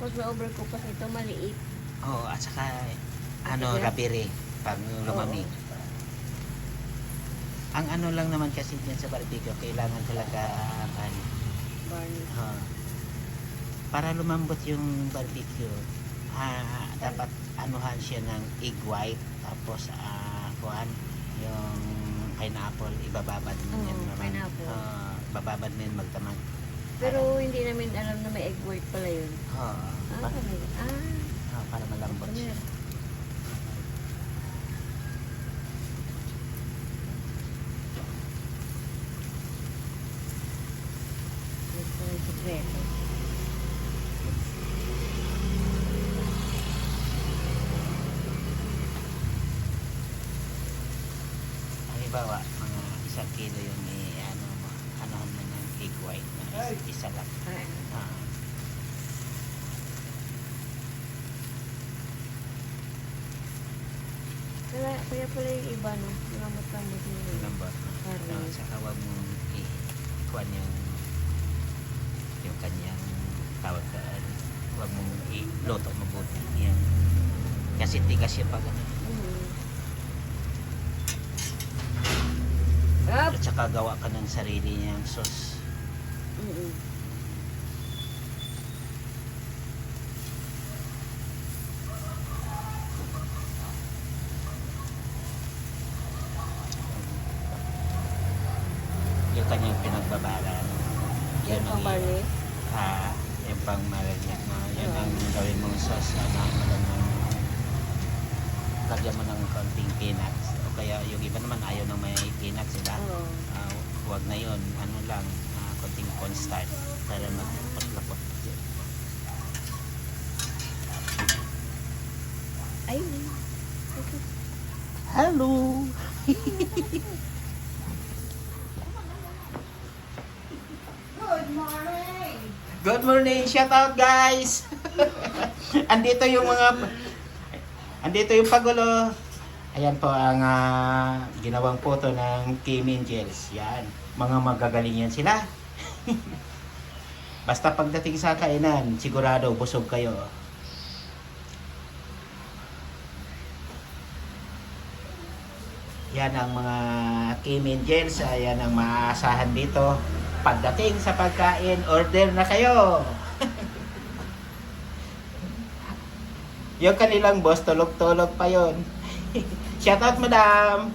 Tapos may overcook kasi ito, maliit. Oo, at saka, rabiri, pag lumamig. Ang ano lang naman kasi dyan sa barbecue, kailangan talaga, Barney. para lumambot yung barbecue, dapat anuhan siya ng egg white, tapos, yung pineapple, ibababad din yan naman. Pineapple. Bababad din magdamag. Pero hindi namin alam na may egg white pala yun. Para, Talaga. para malambot siya. Ito yung sekreto. Halimbawa, mga 1 kilo yung anuhan mo ng egg white na isa lang. Kaya pala yung iba, no? Lamot-lamot nyo. Lambot. Parang. Saka huwag mong ikuan yung kanyang tawag ka, huwag mong iluto mabuti. Yan. Kasi tigas siya pag ano. Up! At saka gawa ka ng sarili niyang sauce. Yung kanyang pinagbabalan. Yan pang barley? Yung pang maragyan mo. Yan ang gawin mong sauce. Lagyan mo ng konting peanuts. O kaya yung iba naman ayaw ng may peanuts sila. Huwag na yun. Ano lang, konting cornstarch para magpapot-lapot. Ayun. Okay. Hello! Good morning! Good morning! Shout out guys! Andito yung pagulo. Ayan po ang ginawang photo ng Kim Angels. Yan. Mga magagaling yan sila. Basta pagdating sa kainan, sigurado busog kayo. Yan ang mga Kim Angels. Ayan ang maaasahan dito. Pagdating sa pagkain, order na kayo. Yung kanilang boss, tulog-tulog pa yon. Shout out, madam!